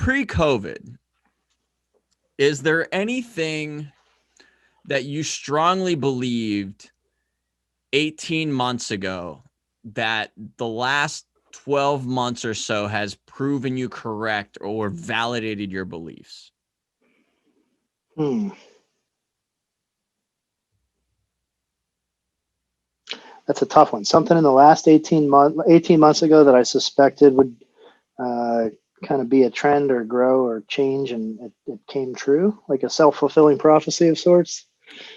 pre-COVID, is there anything that you strongly believed 18 months ago that the last 12 months or so has proven you correct or validated your beliefs? That's a tough one. Something in the last 18 months ago that I suspected would kind of be a trend or grow or change, and it came true, like a self-fulfilling prophecy of sorts.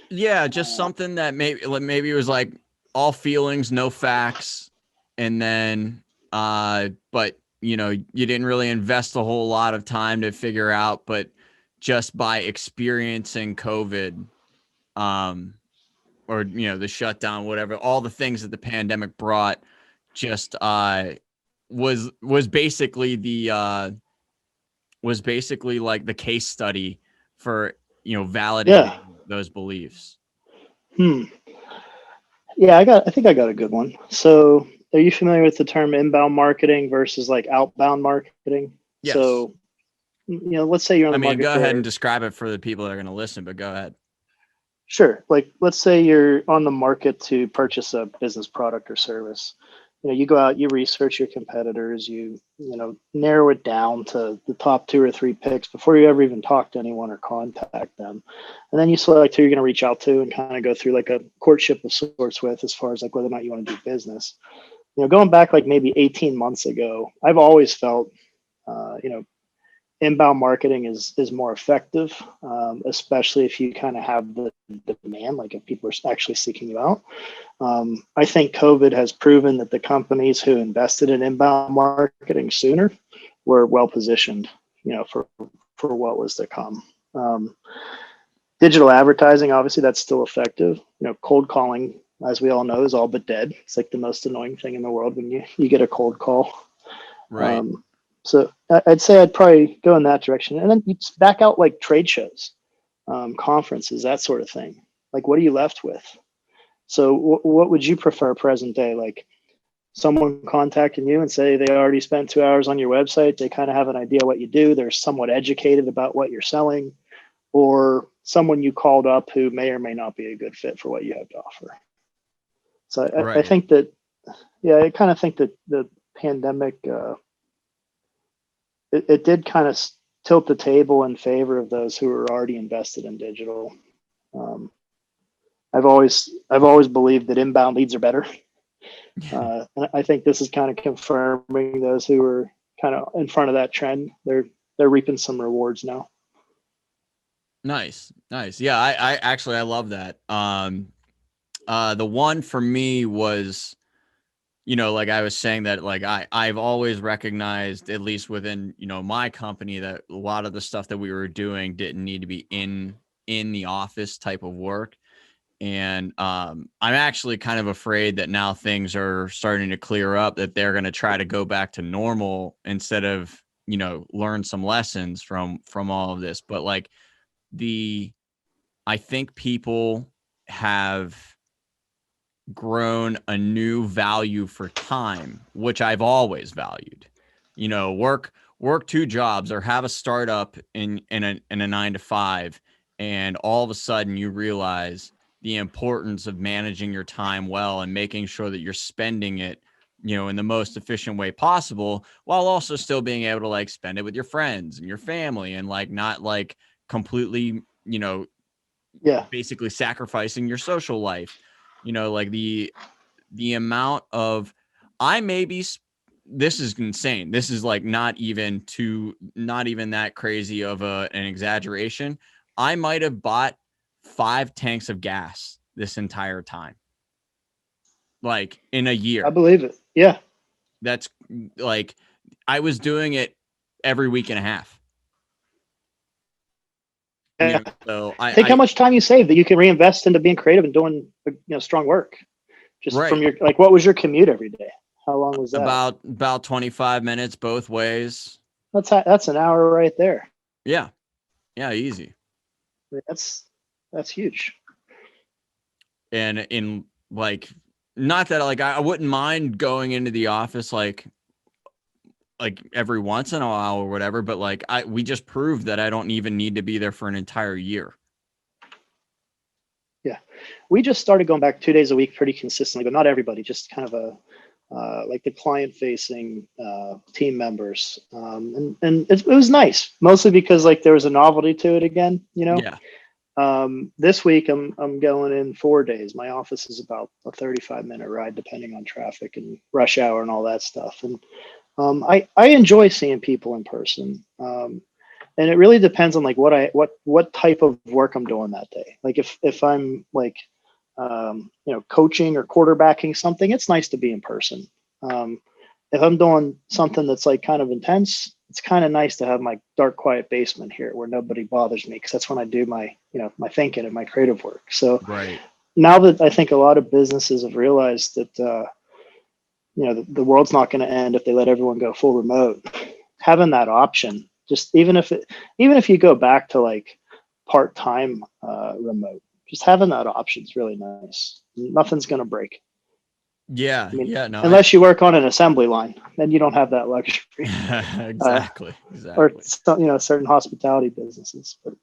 Yeah, just something that maybe it was like all feelings, no facts, and then but you didn't really invest a whole lot of time to figure out, but just by experiencing COVID, or the shutdown, whatever, all the things that the pandemic brought, just was basically like the case study for validating Yeah. those beliefs. Yeah, I think I got a good one. So, are you familiar with the term inbound marketing versus like outbound marketing? Yes. So, let's say you're on I the mean, market go ahead and for, describe it for the people that are going to listen, but go ahead. sure, like let's say you're on the market to purchase a business product or service. You go out, you research your competitors, you narrow it down to the top two or three picks before you ever even talk to anyone or contact them. And then you select who you're going to reach out to and kind of go through like a courtship of sorts with, as far as like whether or not you want to do business. Going back like maybe 18 months ago, I've always felt, inbound marketing is more effective, especially if you kind of have the demand, like if people are actually seeking you out. I think COVID has proven that the companies who invested in inbound marketing sooner were well positioned, for what was to come. Digital advertising, obviously, that's still effective. Cold calling, as we all know, is all but dead. It's like the most annoying thing in the world when you get a cold call. Right. So I'd say I'd probably go in that direction, and then you back out like trade shows, conferences, that sort of thing. Like, what are you left with? So what would you prefer present day? Like someone contacting you and say they already spent 2 hours on your website. They kind of have an idea what you do. They're somewhat educated about what you're selling, or someone you called up who may or may not be a good fit for what you have to offer. So I Right. think that, yeah, I kind of think that the pandemic, it did kind of tilt the table in favor of those who were already invested in digital. Um, I've always believed that inbound leads are better. And I think this is kind of confirming those who were kind of in front of that trend. They're reaping some rewards now. Nice. Yeah, I actually I love that. The one for me was, like I was saying, that like I've always recognized, at least within, my company, that a lot of the stuff that we were doing didn't need to be in the office type of work. And I'm actually kind of afraid that now things are starting to clear up, that they're going to try to go back to normal instead of, learn some lessons from all of this. But like I think people have grown a new value for time, which I've always valued. Work two jobs or have a startup in a 9 to 5, and all of a sudden you realize the importance of managing your time well and making sure that you're spending it, in the most efficient way possible, while also still being able to like spend it with your friends and your family, and like not like completely, Yeah, basically sacrificing your social life. Like the amount of I maybe this is insane. This is like not even that crazy of an exaggeration. I might have bought 5 tanks of gas this entire time, like in a I year. believe it. Yeah. That's like I was doing it every week and a half. Yeah. So Think how I much time you save that you can reinvest into being creative and doing, strong work. Just from right, your, like, what was your commute every day? How long was that? about 25 minutes both ways. That's an hour right there. Yeah, easy. That's huge. And in like, not that like I wouldn't mind going into the office like like every once in a while or whatever, but like we just proved that I don't even need to be there for an entire year. Yeah, we just started going back 2 days a week pretty consistently, but not everybody, just kind of a like the client facing team members. And it was nice, mostly because like there was a novelty to it again, you know. Yeah. This week I'm going in 4 days. My office is about a 35-minute ride, depending on traffic and rush hour and all that stuff. And I enjoy seeing people in person. And it really depends on like what type of work I'm doing that day. Like if I'm like you know, coaching or quarterbacking something, it's nice to be in person. Um, if I'm doing something that's like kind of intense, it's kind of nice to have my dark, quiet basement here where nobody bothers me, because that's when I do my, you know, my thinking and my creative work. So Right. now that I think a lot of businesses have realized that you know, the world's not going to end if they let everyone go full remote, having that option, just even if you go back to like part-time remote, just having that option is really nice. Nothing's going to break. Yeah. I mean, Yeah. No, unless you work on an assembly line, then you don't have that luxury. uh, exactly. or Exactly. some, you know, certain hospitality businesses. But